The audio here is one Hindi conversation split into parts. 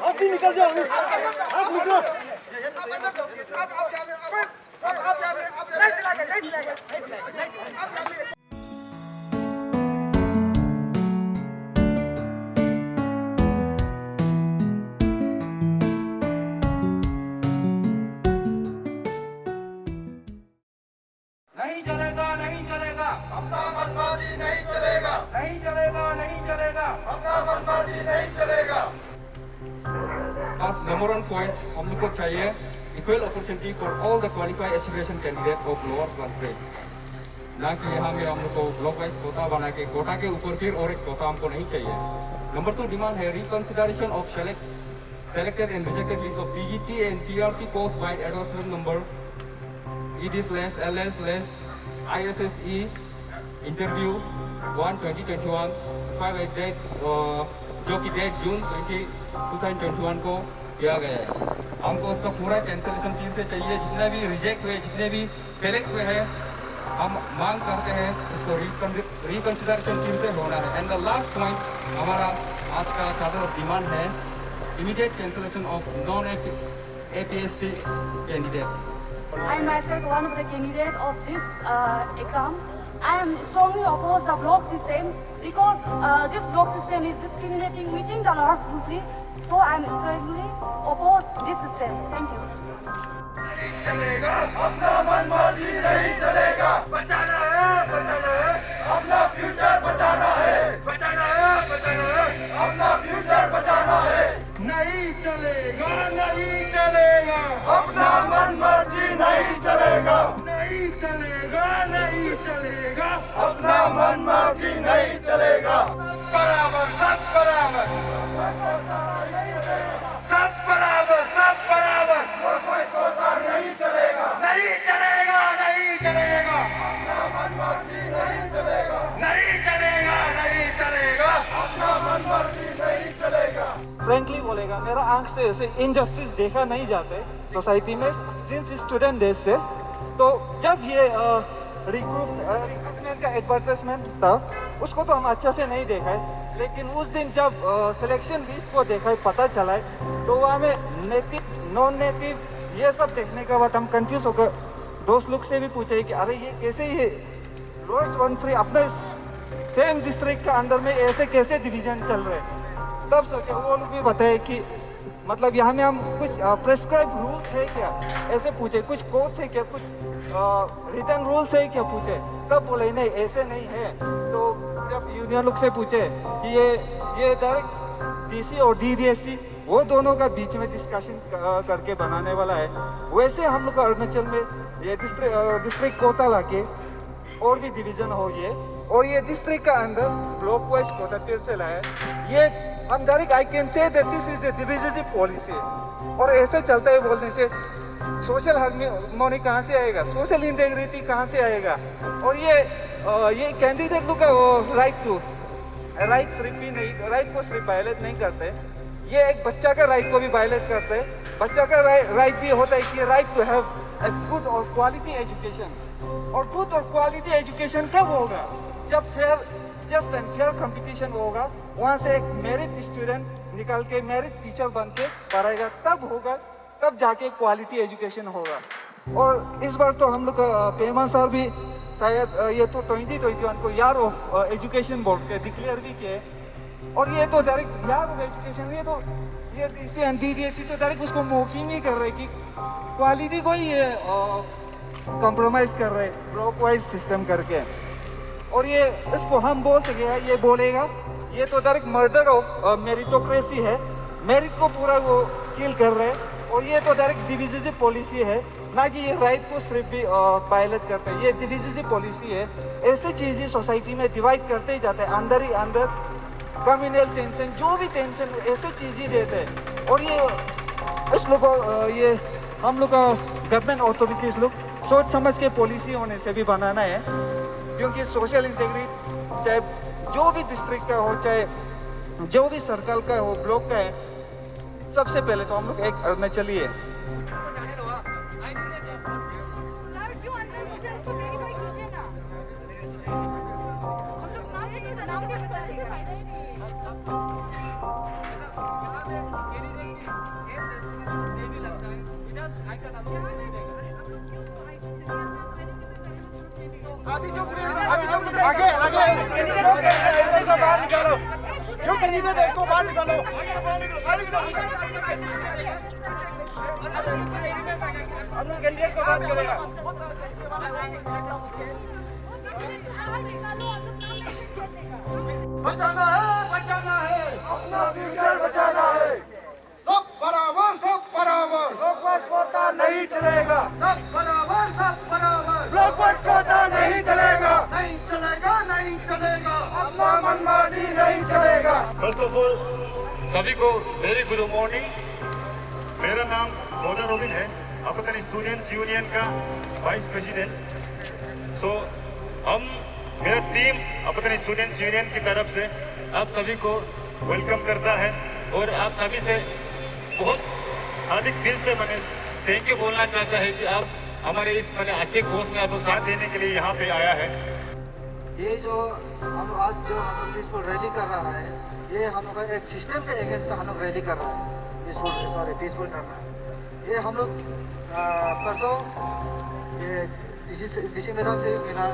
आप भी निकल जाओ, आप निकलो। नहीं चलेगा, नहीं चलेगा, अपना मनमानी नहीं चलेगा, नहीं चलेगा, नहीं चलेगा। अपना मनमानी नहीं चलेगा। As number one point, हम लोग को चाहिए equal opportunity for all the qualified aspiration candidates of lower class grade. ना कि यहाँ में हम लोग को ब्लॉक वाइज कोटा बना के कोटा के ऊपर फिर और एक कोटा हमको नहीं चाहिए. नंबर 2 डिमांड है reconsideration of selected and rejected list of TGT and TRT posts by advertisement number ED/LS/ ISSE interview 1/2021 5 date जो कि डेट जून 2021 को दिया गया है. हमको उसका पूरा कैंसिलेशन फिर से चाहिए. जितने भी रिजेक्ट हुए, जितने भी सेलेक्ट हुए हैं, हम मांग करते हैं इसको रिकंसिडरेशन फिर से होना है. एंड द लास्ट पॉइंट हमारा आज का चार्टर ऑफ डिमांड है immediate cancellation of non APST candidate. I myself one of the candidates of this exam. I am strongly opposed the block system because this block system is discriminating within the Lord's Muslim. So I am strongly opposed this system. Thank you. नहीं चलेगा, अपना मनमानी नहीं चलेगा। बचाना है, अपना फ्यूचर बचाना है, बचाना है, अपना फ्यूचर बचाना है। नहीं चलेगा, नहीं चलेगा, अपना मनमर्जी नहीं चलेगा, नहीं चलेगा, नहीं चलेगा, अपना मनमर्जी नहीं चलेगा। बराबर, सब बराबर, सब बराबर, सब बराबर, कोई सरकार नहीं चलेगा, नहीं चलेगा, नहीं चलेगा, अपना मनमर्जी नहीं चलेगा, नहीं चलेगा, नहीं चलेगा, अपना मनमर्जी नहीं चलेगा। फ्रेंकली बोलेगा, मेरा आंख से ऐसे इनजस्टिस देखा नहीं जाते सोसाइटी में सिंस स्टूडेंट डेज से. तो जब ये रिक्रूटमेंट का एडवर्टाइजमेंट था उसको तो हम अच्छा से नहीं देखा है, लेकिन उस दिन जब सिलेक्शन लिस्ट को देखा है, पता चला है, तो वहाँ में नेटिव नॉन नेटिव ये सब देखने के बाद हम कंफ्यूज होकर दोस्त लोग से भी पूछे कि अरे ये कैसे ये रोड्स 1-3 अपने सेम डिस्ट्रिक्ट के अंदर में ऐसे कैसे डिवीजन चल रहे हैं. तब सोचे वो लोग भी बताए कि मतलब यहाँ में हम कुछ प्रेस्क्राइब रूल्स है क्या, ऐसे पूछे, कुछ कोड्स है क्या, कुछ रिटर्न रूल्स है क्या पूछे. तब बोले नहीं ऐसे नहीं है. तो जब यूनियन लोग से पूछे कि ये डायरेक्ट DC और DDSC वो दोनों का बीच में डिस्कशन करके बनाने वाला है. वैसे हम लोग का अरुणाचल में ये डिस्ट्रिक्ट कोटा लाके और भी डिवीजन हो ये, और ये डिस्ट्रिक्ट का अंदर ब्लॉक वाइज कोटा फिर से लाया. ये हम direct I can say that this is a divisive policy. और ऐसे चलता है बोलने से सोशल हार्मोनी कहाँ से आएगा, सोशल इंटीग्रिटी कहाँ से आएगा. और ये कैंडिडेट लोग का राइट सिर्फ भी नहीं, राइट को सिर्फ वायलेट नहीं करते, ये एक बच्चा का राइट को भी वायलेट करते हैं. बच्चा का राइट भी होता है कि right to have a good और क्वालिटी एजुकेशन. और गुड और क्वालिटी एजुकेशन कब होगा, जब जस्ट एंड फेयर कंपटीशन होगा, वहाँ से एक मेरिट स्टूडेंट निकल के मेरिट टीचर बन के पढ़ाएगा, तब होगा, तब जाके क्वालिटी एजुकेशन होगा. और इस बार तो हम लोग पेमा सर भी शायद ये तो 2021 को ईयर ऑफ एजुकेशन बोर्ड के डिक्लेयर भी किए. और ये तो डायरेक्ट ईयर ऑफ एजुकेशन, ये DC एंड DDSC तो डायरेक्ट उसको मौकी नहीं कर रहे कि क्वालिटी को ही ये कॉम्प्रोमाइज कर रहे ब्लॉक वाइज सिस्टम करके. और ये इसको हम बोल सके, ये बोलेगा ये तो डायरेक्ट मर्डर ऑफ मेरिटोक्रेसी है, मेरिट को पूरा वो किल कर रहे हैं. और ये तो डायरेक्ट डिविजिव पॉलिसी है, ना कि ये राइट को सिर्फ भी वायलेट करते हैं. ये डिविजिव पॉलिसी है. ऐसी चीज़ें सोसाइटी में डिवाइड करते ही जाते हैं, अंदर ही अंदर कम्युनल टेंशन, जो भी टेंशन ऐसे चीज़ें देते हैं. और ये इस लोग को ये हम लोग का गवर्नमेंट अथॉरिटीज लोग सोच समझ के पॉलिसी होने से भी बनाना है. क्योंकि सोशल इंटीग्रिटी चाहे जो भी डिस्ट्रिक्ट का हो, चाहे जो भी सर्कल का हो, ब्लॉक का है, सबसे पहले तो हम लोग एक अरुणाचली है. सर जो अंदर मुझे उसको वेरीफाई कीजिए ना, हम लोग नाम चाहिए, नाम भी बता दीजिए, फायदा ही नहीं है. अभी जो आगे को बाहर निकालो, जो कैंडिडेट है इसको बाहर निकालो, हम लोग कैंडिडेट को बात करेगा। बचाना है, अपना फ्यूचर बचाना है। सब बराबर, ब्लॉकवाइज कोटा नहीं चलेगा। सब बराबर, ब्लॉकवाइज कोटा नहीं चलेगा। अपना मनमानी नहीं चलेगा। फर्स्ट ऑफ ऑल सभी को वेरी गुड मॉर्निंग। मेरा नाम मोदा रोबिन है, अपने स्टूडेंट्स यूनियन का वाइस प्रेसिडेंट। सो मेरा टीम अपने स्टूडेंट्स यूनियन की तरफ से आप सभी को वेलकम करता है और आप सभी से बहुत हार्दिक दिल से मैंने थैंक यू बोलना चाहता है कि आप हमारे इस अच्छे कोर्स में आपको साथ देने के लिए यहाँ पे आया है। ये जो हम आज जो हम लोग पीसफुल रैली कर रहा है, ये हम लोग का एक सिस्टम के अगेंस्ट में हम लोग रैली कर रहा है। पीसफुल करना है। ये हम लोग परसों ये डीसी मैडम से भी मिला,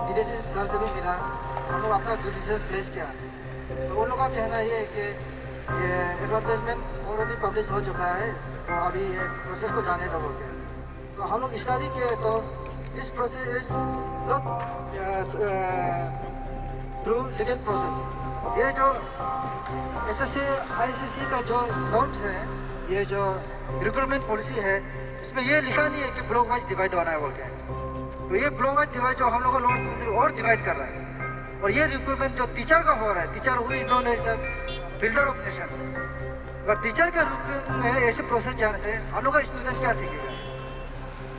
डीसी सर से भी मिला, हम लोग अपना ग्रीवेंसेस प्लेस किया। तो उन लोगों का कहना ये है कि ये एडवर्टाइजमेंट ऑलरेडी पब्लिश हो चुका है, तो अभी ये प्रोसेस को जाने दो बोल के। तो हम लोग स्टडी किए तो this process is not through legal process. ये जो एसएससी आईसीसी का जो नॉर्म्स है, ये जो रिक्रूटमेंट पॉलिसी है, इसमें ये लिखा नहीं है कि ब्लॉक वाइज डिवाइड होना है बोल के। तो ये ब्लॉक वाइज डिवाइड जो हम लोग को नॉर्म्स और डिवाइड कर रहा है। और ये रिक्रूटमेंट जो टीचर का हो रहा है, teacher who is known as the builder of nation. अगर टीचर के रूप में ऐसे प्रोसेस जाने से हम लोग का स्टूडेंट क्या सीखेगा?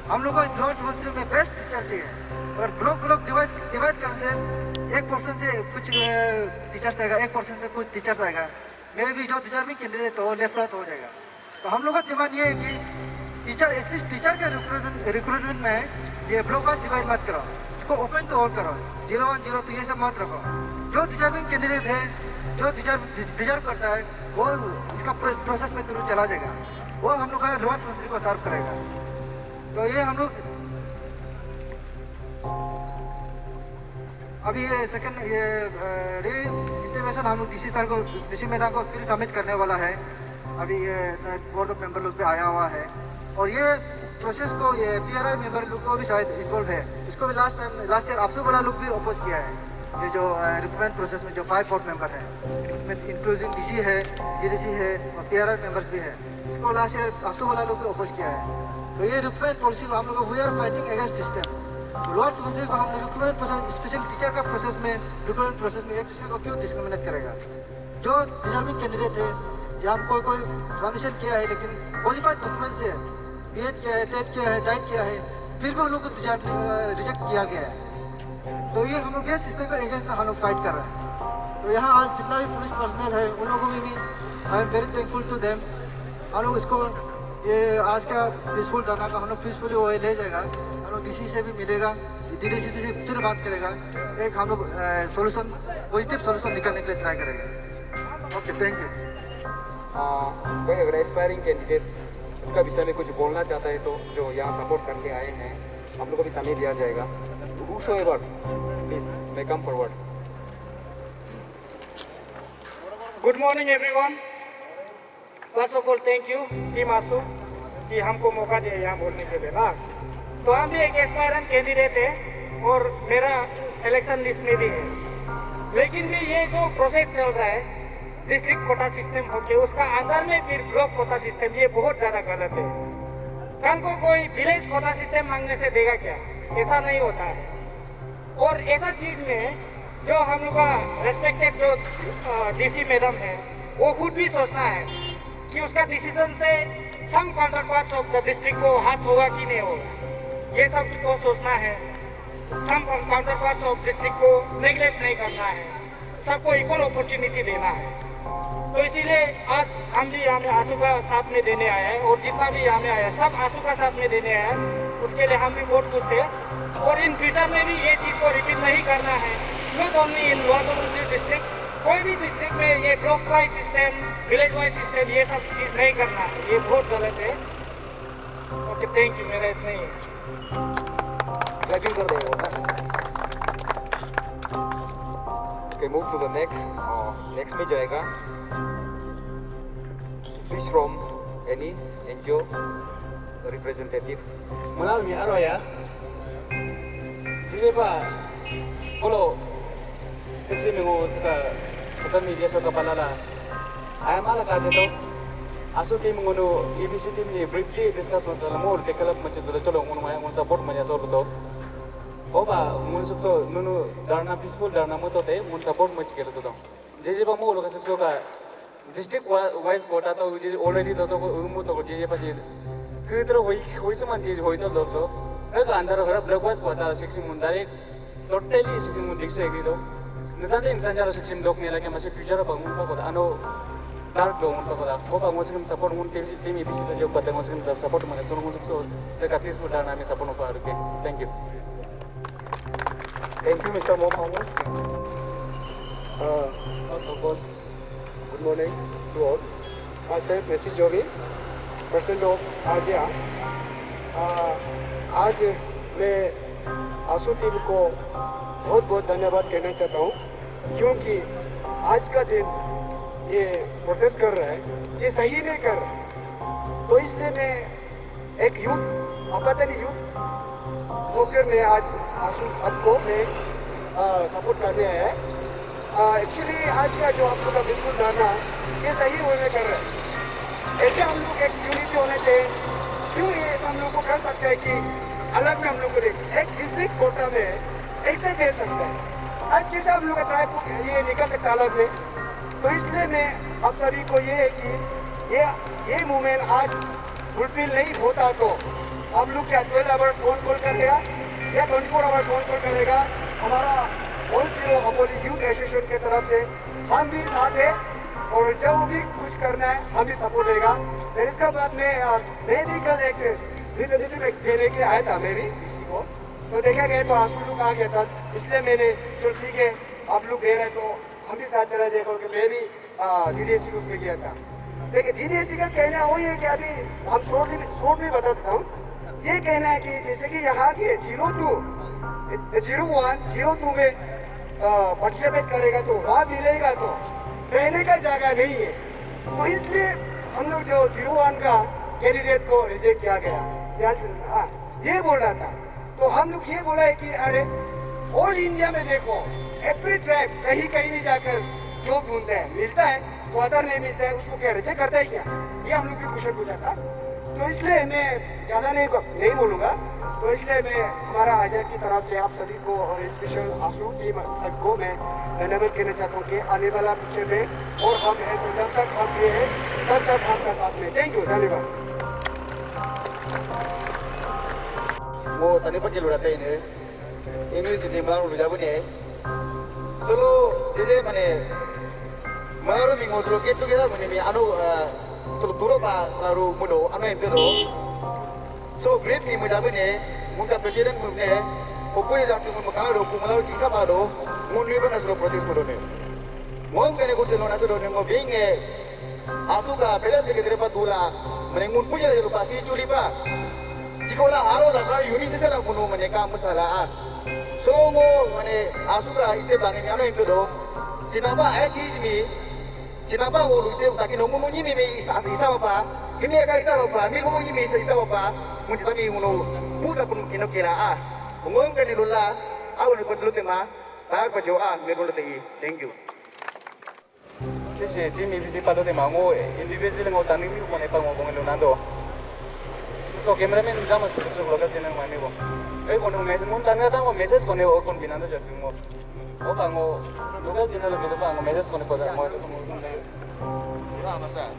हम लोग को नॉर्थ मंत्री में बेस्ट टीचर चाहिए। और ब्लॉक डिवाइड करने से एक पर्सन से कुछ टीचर्स आएगा, एक पर्सन से कुछ टीचर्स आएगा। मेरे भी जो टीचर भी कैंडिडेट हो लेफ्ट साइड हो जाएगा। तो हम लोग का डिमांड ये है कि टीचर एटलीस्ट टीचर के रिक्रूटमेंट में ये ब्लॉक वाइज डिवाइड मत करो, इसको ओपन टू ऑल करो, 01, 02 ये सब मत रखो। जो डिजर्विंग कैंडिडेट है, जो डिजर्व करता है, वो इसका प्रोसेस में थ्रू चला जाएगा, वो हम लोग का लोअर मंत्री को सर्व करेगा। तो ये हम लोग अभी ये सेकंड ये इंटीमेशन हम लोग डीसी मैडम को फिर सबमिट करने वाला है। अभी ये शायद बोर्ड ऑफ मेंबर लोग भी आया हुआ है और ये प्रोसेस को ये पीआरआई मेंबर लोग को भी शायद इन्वॉल्व है। इसको भी लास्ट ईयर अफसर वाला लोग भी अपोज किया है। ये जो रिक्रूटमेंट प्रोसेस में जो 5 बोर्ड मेंबर है, उसमें इंक्लूडिंग डीसी है, जीडीसी है और पीआरआई मेंबर्स भी है। इसको लास्ट ईयर अफसर वाला लोग भी अपोज किया है। तो ये रिक्रूटमेंट पॉलिसी को हम लोग we are fighting against system. Lower मंत्री को हम रिक्रूटमेंट प्रोसेस, स्पेशल टीचर का प्रोसेस में, रिक्रूटमेंट प्रोसेस में एक दूसरे को क्यों डिस्क्रिमिनेट करेगा? जो डिजर्विंग कैंडिडेट है या हम कोई सबमिशन किया है लेकिन क्वालिफाइड डॉक्यूमेंट से बीएड किया है, टेट किया है, डाइट किया है, फिर भी उन लोग को रिजेक्ट किया गया है। तो ये हम लोग ये सिस्टम का एगेंस्ट हम लोग फाइट कर रहे हैं। तो यहाँ आज जितना भी पुलिस पर्सनल है उन लोगों को भी I am very thankful to them. हम लोग इसको ये आज का पीसफुल धरना का हम लोग पीसफुली वो ले जाएगा। हम लोग डीसी से भी मिलेगा, डीडीसी से फिर बात करेगा, एक हम लोग सोल्यूशन, पॉजिटिव सोल्यूशन निकालने के लिए ट्राई करेंगे। Okay, thank you. कोई अगर एस्पायरिंग कैंडिडेट इसका विषय में कुछ बोलना चाहता है तो जो यहाँ सपोर्ट करके आए हैं हम लोग को भी समय दिया जाएगा। Whosoever, please may come forward. Good morning everyone. First of all, thank you team आंसू कि हमको मौका दिया यहाँ बोलने के लिए ना। तो हम भी एक एस्पायरेंट कैंडिडेट है और मेरा सिलेक्शन लिस्ट में भी है, लेकिन भी ये जो प्रोसेस चल रहा है डिस्ट्रिक्ट कोटा सिस्टम होके उसका अंदर में फिर ब्लॉक कोटा सिस्टम, ये बहुत ज़्यादा गलत है। कल को कोई विलेज कोटा सिस्टम मांगने से देगा क्या? ऐसा नहीं होता है। और ऐसा चीज़ में जो हम लोग का रेस्पेक्टेड जो डीसी मैडम है वो खुद भी सोचना है कि उसका डिसीजन से some counterparts of the district को हाथ होगा कि नहीं होगा, ये सब को सोचना है। सम काउंटर पार्ट्स ऑफ डिस्ट्रिक्ट को नेग्लेक्ट नहीं करना है, सबको इक्वल अपॉर्चुनिटी देना है। तो इसीलिए आज हम भी यहाँ में आंसू का साथ में देने आए हैं और जितना भी यहाँ में आया सब आंसू का साथ में देने आया है, उसके लिए हम भी बहुत खुश है। और इन फ्यूचर में भी ये चीज़ को रिपीट नहीं करना है। Not only in lower Subansiri district, कोई भी डिस्ट्रिक्ट में ये block wise system, village wise system, ये सब चीज़ नहीं करना है, ये बहुत गलत है। कि थैंक यू मेरा इतना ही लगी कर देगा ना. Okay, move to the next. Next में जाएगा. Speech from any NGO representative. Malam ya aro ya. Jadi pak, kalau seksi minggu suka social media suka palala, ayam malah kaje tu. Asu tim mengono EBC tim ni briefly discuss masalah more develop macam tu. Colo mengono maya mengono support maya soal tu. Oba mengono sukso nunu dana peaceful dana moto te mengono support macam kelo tu. Jadi pak mengono kas sukso ka district wise quota तो already तो उम्म तो जे पासी किधर होई समान चीज होई तो दोस्तों एक अंदर घर ब्लॉक वाइज quota सेक्शन मुंडारे टोटली सेक्शन मुंडिक से एक दो नितांते इंसान जालो सेक्शन लोग ने लगे मसे फ्यूचर पर उन पर अनो डार्क लोग उन पर को पर मुझे सपोर्ट उन टीम EBC तो जो पता मुझे सपोर्ट मने सोनो मुझे से का पीस बुटा नामे सपोर्ट पर के thank you mister Mohammad. First of all, good morning to all. Myself, Mechi Jogi, President of ASEA. आज मैं आसू टीम को बहुत बहुत धन्यवाद कहना चाहता हूँ क्योंकि आज का दिन ये प्रोटेस्ट कर रहा है ये सही नहीं कर रहा है. तो इसलिए मैं एक यूथ आपातनी यूथ होकर मैं आज आसू सबको मैं सपोर्ट करने आया है. एक्चुअली आज का जो आप लोग का बिल्कुल धरना ये सही होने कर रहा है. ऐसे हम लोग एक यूनिटी होने चाहिए. क्यों ये ऐसा हम लोग को कर सकते हैं कि अलग में हम लोग को एक डिस्ट्रिक्ट कोटा में एक से दे सकते हैं. आज कैसे हम लोग का ट्राइब ये निकल सकता है अलग में. तो इसलिए मैं आप सभी को ये है कि ये मूवमेंट आज फुलफिल नहीं होता तो आप लोग क्या 12 आवर्स फोन कॉल करेगा या 24 आवर्स फोन कॉल करेगा. हमारा ऑल जीरो हपोली यूथ एसोसिएशन की तरफ से हम भी साथ हैं और जब भी कुछ करना है हम भी सपोर्ट रहेगा. फिर इसके बाद मैं भी कल एक रिप्रेजेंटेटिव देने के लिए आया था मैं भी किसी को. तो देखा गया तो आंसू लोग आ गया था इसलिए मैंने चलो ठीक है आप लोग दे रहे तो हम भी साथ चला जाएगा क्योंकि मैं भी DDSC को उसमें गया था. लेकिन DDSC का कहना वही है कि अभी हम शॉर्ट में बताता हूँ. ये कहना है कि जैसे कि यहाँ के 01, 02 में पार्टिसिपेट करेगा तो वहाँ मिलेगा तो रहने का जगह नहीं है. तो इसलिए हम लोग जो 01 का कैंडिडेट को रिजेक्ट किया गया ये बोल रहा था. तो हम लोग ये बोला है कि अरे ऑल इंडिया में देखो एवरी ट्राइब कहीं कहीं भी जाकर जॉब ढूंढते हैं मिलता है तो अदर नहीं मिलता है उसको क्या रिजेक्ट करता है क्या. ये हम लोग की क्वेश्चन पूछा था. तो इसलिए मैं ज़्यादा नहीं बोलूँगा. तो इसलिए मैं हमारा आज़ाद की तरफ से आप सभी को और स्पेशल आंसू टीम सबको मैं धन्यवाद कहना चाहता हूँ कि आने वाला पिक्चर में और हम हैं तो जब तक हम ये हैं तब तक आपका साथ में. थैंक यू धन्यवाद. वो तने पर jalur data ini English ini malah udah jago nih. Solo jadi mana malah minggu solo get together mana mi anu solo duro pa lalu mudo anu yang pedo. So great ni mujago nih muka presiden mune opuni jati mun makala do kumala cingka pado mun ni bana solo protest mudo nih. Mau kene kucing lona solo nih mau binge asuka pelan sekretari patula mana mun punya jadi pasti curi pa. Jikola haro dapat unit itu sana kuno mereka masalah. So ngo mana asuka istri bangin anu itu do. Sinapa chis mi, sinapa wo lu istri tapi nomu nyi mi isa apa? Ini agak isa apa? Mi nyi mi isa apa? Mungkin kami kuno buta pun kino kira Ngom kan ilulah, aku ni perlu tema, bahar pajoa, mereka lagi. Thank you. Sisi tim EBC pada tema ngo individual ngo tani mi ko ne pa ngo nando. So cameraman jamas bisa local channel mana ko. Kono message mun tanya ta message kone o kon binando charge mo. O pango local channel gitu pango message kone pada mo itu mo. Ura masa.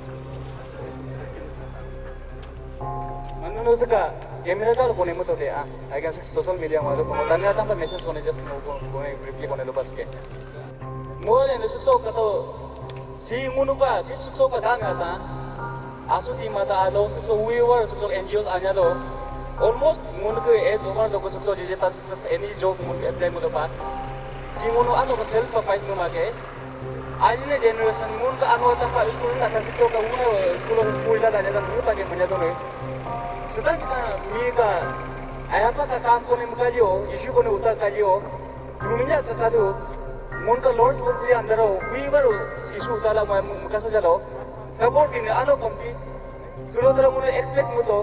Manu saka camera चालू कोने मत होते I guess social media में तो तन्या तंग पर message कोने just कोने briefly कोने लो बस के. मोर ने सुसो का तो si ngunupa si suksok ka ngata asu ti mata ado suksok weaver suksok NGOs anya do almost ngun ke as over do suksok jeje ta suksok any job mun apply mo do pa si ngunu ato ka self suffice mo ma ke आज ने जनरेशन मून का अनवता का स्टूडेंट आता शिक्षक का मून स्कूल ला दादा मून ताके मजा तो नहीं सदा का मी का आया का काम को ने मुका जियो इशू को ने उतर का जियो रूमिंजा का दो मून का लॉर्ड्स वंसरी अंदर हो वी बर इशू उताला मुका सा चलो सपोर्ट इन आनो कंपनी सुनो तरह मुने एक्सपेक्ट मु तो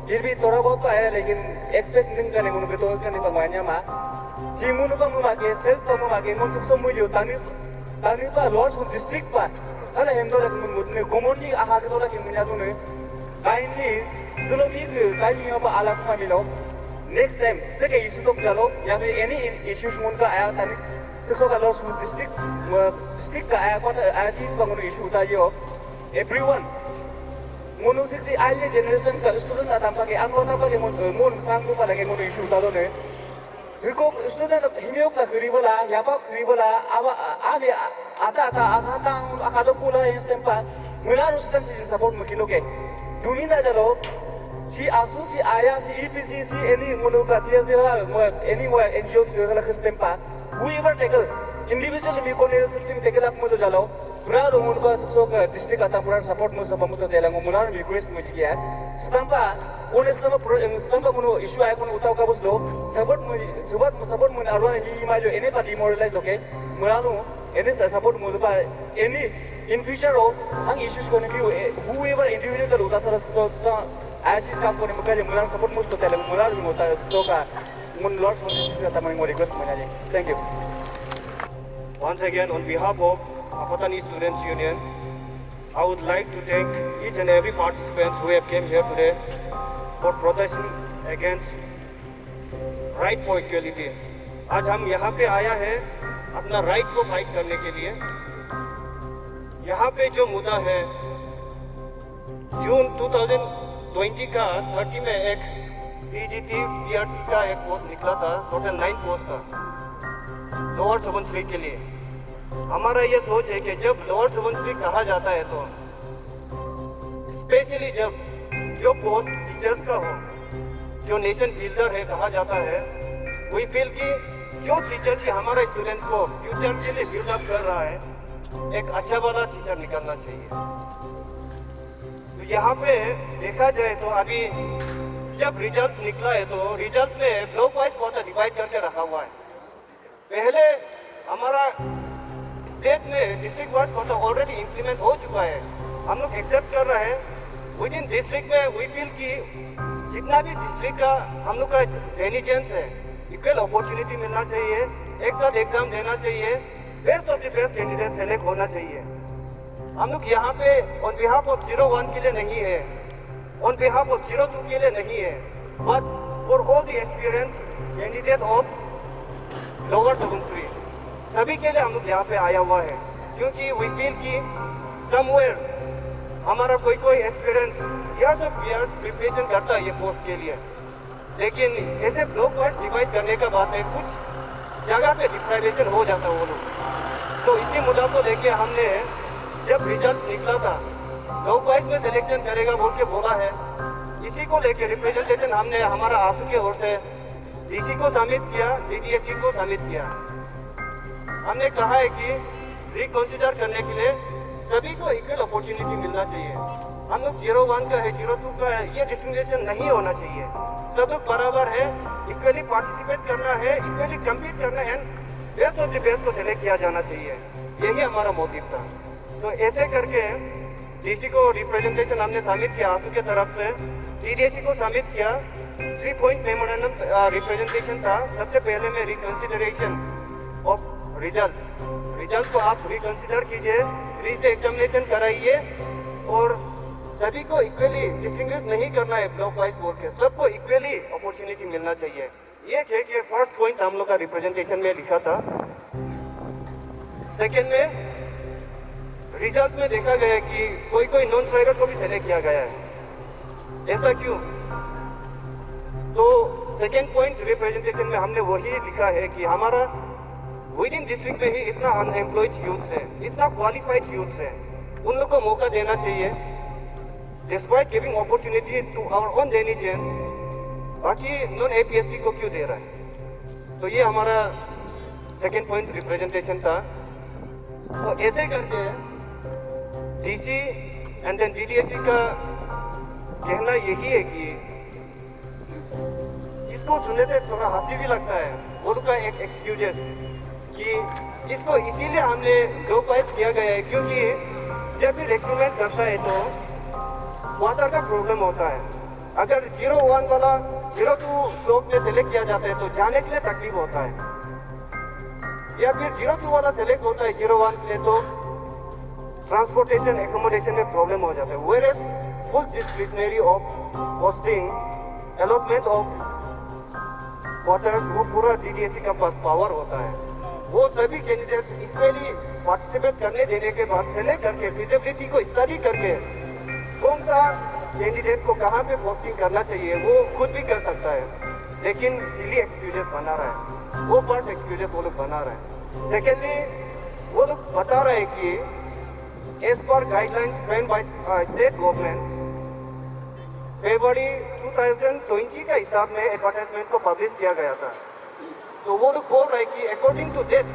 फिर भी थोड़ा बहुत तो आया लेकिन एक्सपेक्ट नहीं करने मुने तो करने पर मान्या मा सी मुनु का मुमा के सेल्फ का मुमा के मुन सुख मुझे तानी का लॉर्ड्स डिस्ट्रिक्ट पर हर हेमदो लग मुने कॉमनली आहा के तो लग मुन्या तो ने काइंडली सुनो भी काइंडली यहाँ पर आला कुमा मिलो नेक्स्ट टाइम से के इशू तो चलो या फिर एनी इश्यूज मुन का आया तानी शिक्षक का लॉर्ड्स डिस्ट्रिक्ट का आया चीज पर मुने इशू उठाइयो everyone मुनु सिक्सी आइले जनरेशन का स्टूडेंट आता पाके अनवता पाके मुन सांग तो पाले के मुनु इशू उठा दो ने हिको स्टूडेंट हिमियो का खरीबला यापा खरीबला अब आगे आता आखादो पुला इस टाइम पर मुना रुस्टन से सपोर्ट मकिलो के दुनिया चलो सी आसु सी आया सी ईपीसी सी एनी मुनु का तिया से वाला एनी वा एनजीओस के वाला किस टाइम पर we ever tackle individual मी को ने सिक्सी में टेकल अप मतो चलो पूरा रोमन का शिक्षक डिस्ट्रिक्ट आता पूरा सपोर्ट मुझे सब मुझे तेलंगु मुना रिक्वेस्ट मुझे किया स्टम्पा उन स्टम्पा मुनो इशू आया कोन उताव का बस लो सपोर्ट मुन अरवान ही माजो एने पर डिमोरलाइज होके मुना नो एने सपोर्ट मुझे पर एनी इन फ्यूचर हो हम इश्यूज को ने whoever individual तो उता सारा शिक्षक आया चीज काम को ने मुका मुना सपोर्ट मुझे तो तेलंगु मुना भी होता है शिक्षक का मुन लॉर्ड्स मुझे चीज का तमाम रिक्वेस्ट मुझे thank you Once again, on behalf of Apatani Students Union, I would like to thank each and every participants who have came here today for protesting against right for equality. आज हम यहाँ पे आया है अपना राइट को फाइट करने के लिए। यहाँ पे जो मुद्दा है जून 2020 का 30 में एक PGT PRT का एक पोस्ट निकला था, टोटल 9 पोस्ट था लोअर सुबनश्री के लिए। हमारा ये सोच है कि जब लोअर सुबनश्री कहा जाता है तो स्पेशली जब जो पोस्ट टीचर्स का हो, जो नेशन बिल्डर है कहा जाता है, वी फील कि जो टीचर भी हमारा स्टूडेंट्स को फ्यूचर के लिए बिल्ड अप कर रहा है, एक अच्छा वाला टीचर निकलना चाहिए। तो यहाँ पे देखा जाए तो अभी जब रिजल्ट निकला है तो रिजल्ट में ब्लॉक वाइज कोटा डिवाइड करके रखा हुआ है। पहले हमारा स्टेट में district wise quota already implement हो चुका है, हम लोग एक्सेप्ट कर रहे हैं। विद इन डिस्ट्रिक्ट में वी फील कि जितना भी डिस्ट्रिक्ट का हम लोग का डेनिजेंस है, इक्वल अपॉर्चुनिटी मिलना चाहिए, एक साथ एग्जाम देना चाहिए, best of the best candidate select होना चाहिए। हम लोग यहाँ पे ऑन बिहाफ ऑफ 01 के लिए नहीं है, ऑन बिहाफ ऑफ 02 के लिए नहीं है, but for all the experience candidate of lower Subansiri सभी के लिए हम लोग यहाँ पे आया हुआ है, क्योंकि वी फील कि समवेयर हमारा कोई experience years of years preparation करता है ये पोस्ट के लिए, लेकिन ऐसे ब्लॉक वाइज डिवाइड करने के बाद में कुछ जगह पे डिप्राइवेशन हो जाता है वो लोग। तो इसी मुद्दा को लेके हमने जब रिजल्ट निकला था ब्लॉक वाइज में सिलेक्शन करेगा बोल के बोला है, इसी को लेके रिप्रेजेंटेशन हमने हमारा आंसू की ओर से डीसी को सबमिट किया, DDSC को सबमिट किया। हमने कहा है कि रिकंसिडर करने के लिए सभी को इक्वल अपॉर्चुनिटी मिलना चाहिए। हम लोग 01 का है, 02 का है, ये डिस्क्रिमिनेशन नहीं होना चाहिए। सब लोग बराबर है, इक्वली पार्टिसिपेट करना है, इक्वली कम्पीट करना है, बेस्ट ऑफ द बेस्ट को सिलेक्ट किया जाना चाहिए। यही हमारा मोटिव था। तो ऐसे करके डीसी को रिप्रेजेंटेशन हमने सबमिट किया आंसू की तरफ से, DDSC को सबमिट किया। 3 पॉइंट मेमोरेंडम रिप्रेजेंटेशन था। सबसे पहले में रिकंसिडरेशन ऑफ रिजल्ट को आप रिकंसिडर कीजिए, री से एग्जामिनेशन कराइए और सभी को इक्वली डिस्टिंग्विश नहीं करना है ब्लॉक वाइज बोल के, सबको इक्वली अपॉर्चुनिटी मिलना चाहिए। ये कह के फर्स्ट पॉइंट हम लोग का रिप्रेजेंटेशन में लिखा था। सेकेंड में रिजल्ट में देखा गया कि कोई नॉन ट्राइबल को भी सेलेक्ट किया गया है। ऐसा क्यों? तो सेकेंड पॉइंट रिप्रेजेंटेशन में हमने वही लिखा है कि हमारा विद इन डिस्ट्रिक्ट में ही इतना अनएम्प्लॉयड यूथ्स है, इतना क्वालिफाइड यूथ्स है, उन लोग को मौका देना चाहिए despite giving opportunity to our own denizens, बाकी नॉन APST को क्यों दे रहा है? तो ये हमारा सेकेंड पॉइंट रिप्रेजेंटेशन था। तो ऐसे करके डीसी एंड देन डीडीएससी का कहना यही है कि इसको सुनने से थोड़ा हंसी भी लगता है, उनका एक एक्सक्यूजेस कि इसको इसीलिए हमने ग्लोबलाइज किया गया है क्योंकि जब भी रिक्रूटमेंट करता है तो क्वार्टर का प्रॉब्लम होता है। अगर 01 वाला 02 ब्लॉक में सेलेक्ट किया जाता है तो जाने के लिए तकलीफ होता है, या फिर 02 वाला सेलेक्ट होता है 01 के लिए तो ट्रांसपोर्टेशन एकोमोडेशन में प्रॉब्लम हो जाता है। Whereas full discretionary of posting allotment of quarters वो पूरा डीडीएससी का पास पावर होता है। वो सभी कैंडिडेट्स इक्वली पार्टिसिपेट करने देने के बाद सेलेक्ट करके फिजिबिलिटी को स्टडी करके कौन सा कैंडिडेट को कहाँ पे पोस्टिंग करना चाहिए वो खुद भी कर सकता है, लेकिन सिली एक्सक्यूजेस बना रहा है। वो फर्स्ट एक्सक्यूजेस वो लोग बना रहे हैं। सेकेंडली वो लोग बता रहे हैं कि एज पर guidelines frame by state government फरवरी 2020 का हिसाब में एडवर्टाइजमेंट को पब्लिश किया गया था। तो वो लोग बोल रहे हैं कि अकॉर्डिंग टू डेट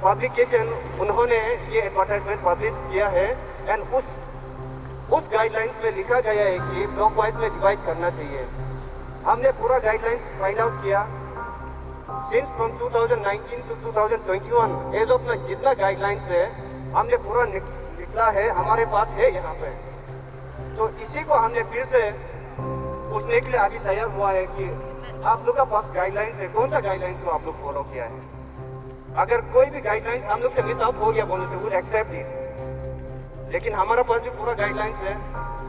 पब्लिकेशन उन्होंने ये एडवर्टाइजमेंट पब्लिश किया है एंड उस गाइडलाइंस में लिखा गया है कि ब्लॉक वाइज में डिवाइड करना चाहिए। हमने पूरा गाइडलाइंस फाइंड आउट किया since from 2019 to 2021 as of जितना गाइडलाइंस है हमने पूरा निकला है, हमारे पास है यहाँ पे। तो इसी को हमने फिर से पूछने के लिए अभी तैयार हुआ है कि आप लोग का पास गाइडलाइंस है, कौन सा गाइडलाइंस को आप लोग फॉलो किया है। अगर कोई भी गाइडलाइंस हम लोग से मिस आउट हो गया बोलने से वुड एक्सेप्ट इट, लेकिन हमारा पास भी पूरा गाइडलाइंस है,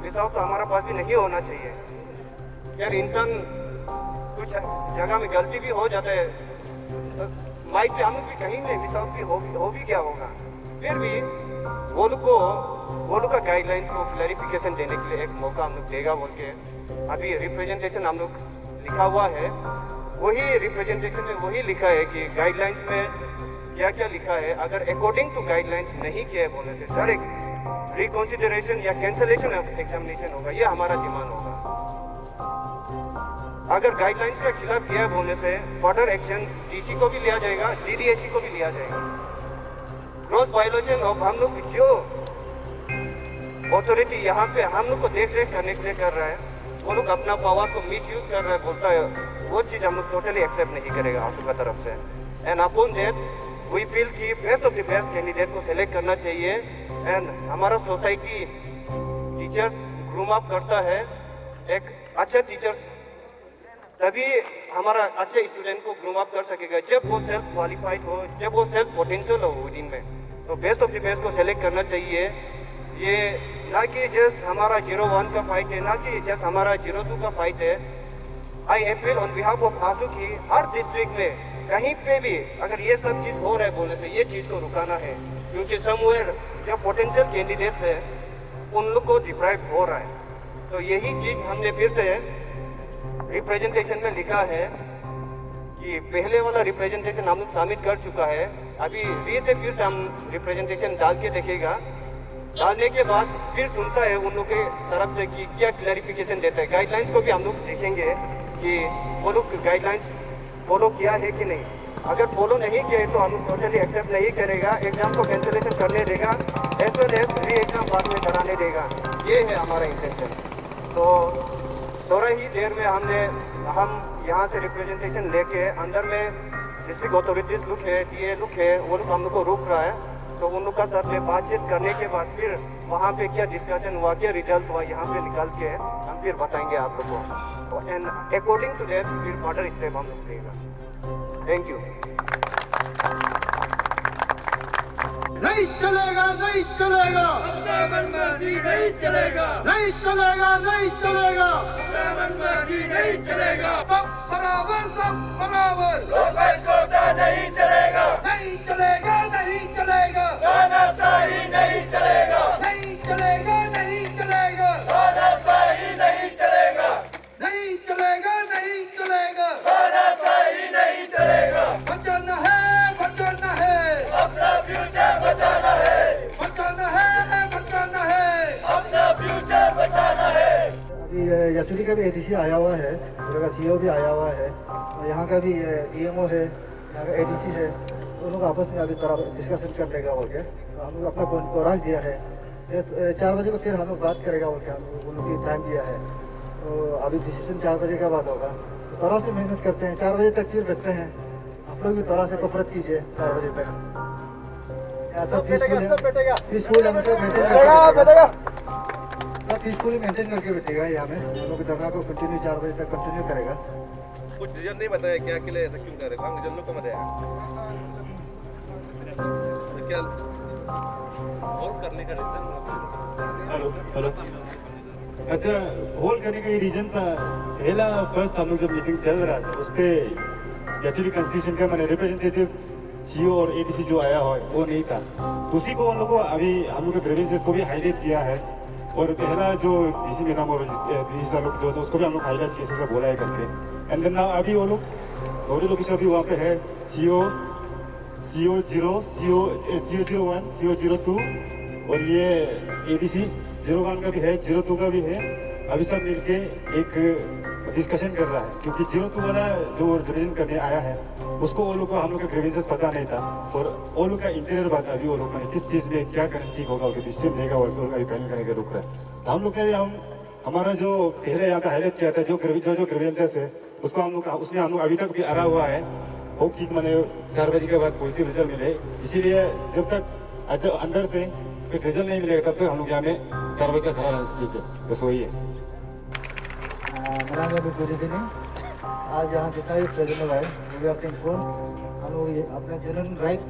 मिस आउट तो हमारा पास भी नहीं होना चाहिए। यार इंसान कुछ जगह में गलती भी हो जाता है, माइक पे हम लोग भी कहीं में मिस आउट भी हो भी क्या होगा, फिर भी वो लोग का गाइडलाइंस को क्लैरिफिकेशन देने के लिए एक मौका हम लोग देगा बोल के अभी रिप्रेजेंटेशन हम लोग लिखा हुआ है। वही रिप्रेजेंटेशन में वही लिखा है कि गाइडलाइंस में क्या क्या लिखा है। अगर अकॉर्डिंग टू गाइडलाइंस नहीं किया है बोलने से डायरेक्ट रिकॉन्सिडरेशन या कैंसलेशन ऑफ एग्जामिनेशन होगा, ये हमारा डिमांड होगा। अगर गाइडलाइंस के खिलाफ किया बोलने से फर्दर एक्शन डीसी को भी लिया जाएगा, डीडीएससी को भी लिया जाएगा। क्रॉस वायलेशन ऑफ हम लोग जो अथॉरिटी यहाँ पे हम लोग को देख रेख करने के लिए कर रहा है, वो लोग अपना पावर को मिस यूज कर रहा है बोलता है, वो चीज़ हम लोग टोटली एक्सेप्ट नहीं करेगा आंसू का तरफ से। And upon that we feel कि best of the best candidate को सिलेक्ट करना चाहिए। एंड हमारा सोसाइटी टीचर्स ग्रूम अप करता है, एक अच्छा टीचर्स तभी हमारा अच्छे स्टूडेंट को ग्रूम अप कर सकेगा जब वो सेल्फ क्वालिफाइड हो, जब वो सेल्फ पोटेंशियल हो विदिन में। तो बेस्ट ऑफ द बेस्ट को सेलेक्ट करना चाहिए। ये ना कि जस्ट हमारा 01 का फाइट है, ना कि जस्ट हमारा 02 का फाइट है। I appeal on behalf of आंसू की हर डिस्ट्रिक्ट में कहीं पे भी अगर ये सब चीज़ हो रहा है बोलने से ये चीज़ को रुकाना है, क्योंकि समवेयर जो पोटेंशियल कैंडिडेट्स है उन लोग को डिप्राइव हो रहा है। तो यही चीज़ हमने फिर से रिप्रेजेंटेशन में लिखा है कि पहले वाला रिप्रेजेंटेशन हम लोग सबमिट कर चुका है, अभी फिर से हम रिप्रेजेंटेशन डाल के देखेगा। डालने के बाद फिर सुनता है उन लोग के तरफ से कि क्या क्लैरिफिकेशन देता है। गाइडलाइंस को भी हम लोग देखेंगे कि वो लोग गाइडलाइंस फॉलो किया है कि नहीं। अगर फॉलो नहीं किया है तो हम लोग टोटली एक्सेप्ट नहीं करेगा, एग्जाम को कैंसिलेशन करने देगा, as well as re exam बाद में कराने देगा। ये है हमारा इंटेंशन। तो थोड़ा ही देर में हम यहाँ से रिप्रेजेंटेशन लेके अंदर में डिस्ट्रिक्ट अथॉरिटीज लोग है, टीए लोग है, वो लोग हम लोग को रोक रहा है। तो उन लोग का साथ में बातचीत करने के बाद फिर वहाँ पे क्या डिस्कशन हुआ, क्या रिजल्ट हुआ, यहाँ पे निकाल के हम फिर बताएंगे आप लोग को। एंड अकॉर्डिंग टू दैट फिर फर्दर स्टेप हम लोग लेगा। Thank you. नहीं चलेगा, नहीं चलेगा, अपना मनमर्जी नहीं चलेगा, नहीं चलेगा, नहीं चलेगा, अपना मनमर्जी नहीं चलेगा। सब बराबर, सब बराबर, लोकल कोटा नहीं चलेगा, नहीं चलेगा, नहीं चलेगा, तानाशाही नहीं चलेगा, नहीं चलेगा, नहीं चलेगा, तानाशाही नहीं चलेगा, नहीं चलेगा, नहीं चलेगा, तानाशाही नहीं चलेगा। बचाना है, बचाना है, अपना फ्यूचर बचाना है, बचाना है, बचाना है, अपना फ्यूचर बचाना है। अभी यचुरी का भी एडीसी आया हुआ है, पूरा का सीईओ भी आया हुआ है, और यहाँ का भी डीएमओ है, यहाँ का एडीसी है। दोनों को आपस में अभी थोड़ा डिस्कशन करने का हो गया। तो हम लोग अपना पॉइंट को रख दिया है। 4 बजे को फिर हम लोग बात करेगा बोल के हम लोग की टाइम दिया है। तो अभी डिसीजन 4 बजे का बाद होगा। तो थोड़ा से मेहनत करते हैं, 4 बजे तक फिर बैठते हैं। आप लोग भी थोड़ा से कोऑपरेट कीजिए 4 बजे तक। ऐसा पीसफुल हम सब पीसफुली मेंटेन करके बैठेगा यहाँ में। हम लोग धरना को कंटिन्यू 4 बजे तक कंटिन्यू करेगा। कुछ रीजन नहीं बताया क्या के लिए ऐसा क्यों कर रहे हो? रीजन लोग को बताया क्या और करने का रीजन? हेलो अच्छा, होल्ड करने का ये रीजन था। पहला फर्स्ट हम लोग जब मीटिंग चल रहा था उस पर एक्चुअली कंस्टिट्यूशन का मैंने रिप्रेजेंटेटिव सीओ और एडीसी जो आया हो वो नहीं था। उसी को हम लोग को अभी हम लोग के ग्रेवेंसेस को भी हाईलाइट किया है। और पहला जो डीसी मैडम और डीसी साहब लोग जो थे उसको भी हम लोग हाईलाइट किए से बोला है करके। एंड देन अभी वो लोग थोड़े लोग अभी वहाँ पे है CO 0, CO 01, CO 02 और ये ADC 01 का भी है, 02 का भी है। अभी सब मिलके एक डिस्कशन कर रहा है क्योंकि 02 वाला जो रिप्रेजेंट करने आया है उसको वो लोग को हम लोग का ग्रेवेंसेस पता नहीं था। और वो लोग का इंटीरियर बात अभी वो लोग किस चीज़ में क्या करना ठीक होगा उनके डिसीजन लेगा और लोग अभी फाइनल करने के रुक रहा है। तो हम लोग के हमारा जो पहले यहाँ पे हाईलाइट किया था जो ग्रेवेंसेस है उसको हम लोग उसमें हम लोग अभी तक भी अड़ा हुआ है। होप कि मैंने 4 बजे के बाद पॉजिटिव रिजल्ट मिले। इसीलिए जब तक अच्छा अंदर से कुछ रिजल्ट नहीं मिलेगा तब तक हम लोग यहाँ में 4 बजे का खड़ा रहना ठीक है। बस वही है। मेरा नाम गुड इवनिंग। आज यहाँ जितना भी प्रेजेंट हुआ है वी आर थैंकफुल। हम लोग अपना जनरल राइट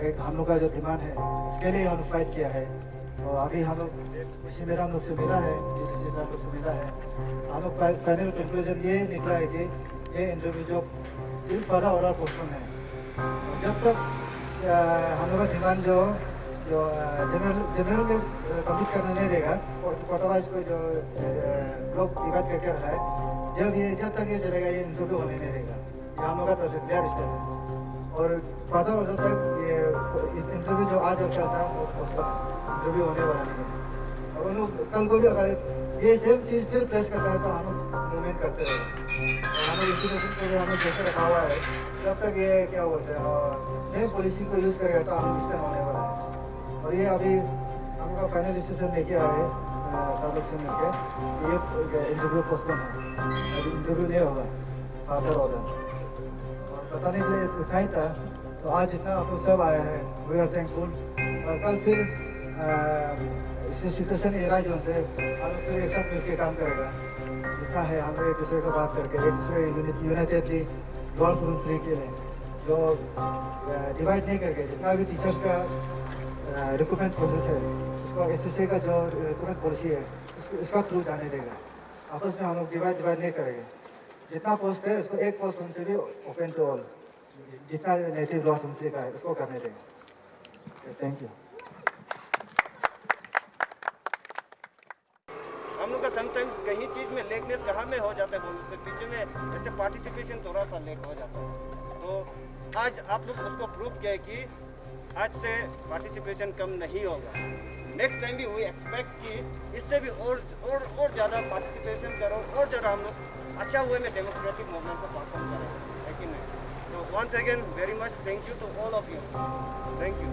एक हम लोग का जो डिमांड है उसके लिए हम फाइट किया है। और अभी हम लोग इसी मेरा हम लोग से मिला है, डीसी साहब लोग से मिला है। हम लोग फाइनल कंक्लूजन ये निकला है कि ये इंटरव्यू जो फिर फर्दर ऑर्डर पोस्टपोन है। जब तक हम लोग का डिमांड जो जनरल में कम्प्लीट करने नहीं देगा और कोटा वाइज को जो लोग डिवाइड करके रखा है जब तक ये चलेगा ये इंटरव्यू होने नहीं देगा। ये हम लोग का तरफ से क्लियर स्टेप है। और फर्दर हो तक ये इंटरव्यू जो आज रखा था वो पोस्टपोन इंटरव्यू होने वाला नहीं है। और उन लोग कल को भी अगर ये सेम चीज़ फिर प्रेस करता है तो हम लोग मूवमेंट करते रहेंगे। हम लोग इंफॉर्मेशन के लिए हम लोग देखे रखा हुआ है। जब तक ये क्या बोलते हैं सेम पॉलिसी को यूज़ करेगा तो हम डिस्टर्ब होने वाला है। और ये अभी हम लोग का फाइनल डिसीजन लेके आए सब लोग से मिलकर ये इंटरव्यू पोस्टपोन है। अभी इंटरव्यू नहीं होगा फादर ऑर्डर। और बताने के लिए इतना ही था। तो आज जितना आप लोग सब आया है वी आर थैंकफुल। और कल फिर इसी सिचुएशन एराइज होने से हम लोग फिर एक साथ मिलकर काम करेगा। जितना है हम लोग एक दूसरे को बात करके एक दूसरे यूनाइटेडली गर्ल्स रूम 3 के लिए जो डिवाइड नहीं करके जितना भी टीचर्स का रिक्रूटमेंट प्रोसेस है उसको SSA का जो रिक्रूटमेंट पॉलिसी है इसका थ्रू जाने देगा। आपस में हम लोग डिवाइड नहीं करेंगे। जितना पोस्ट है उसको एक पोस्ट उनसे भी ओपन टू ऑल जितना नेटिव लॉ उनसे का है उसको करने देंगे। Thank you. हम लोग का समटाइम्स कहीं चीज़ में लेकनेस कहाँ में हो जाता है बोल सकते बीच में ऐसे पार्टिसिपेशन थोड़ा सा लेक हो जाता है। तो आज आप लोग उसको प्रूव किया है कि आज से पार्टिसिपेशन कम नहीं होगा। नेक्स्ट टाइम भी वी एक्सपेक्ट कि इससे भी और ज़्यादा पार्टिसिपेशन करो और ज़्यादा हम लोग अच्छा हुए में डेमोक्रेटिक मूवमेंट को परफॉर्म करें, है कि नहीं? तो once again very much thank you to all of you. Thank you.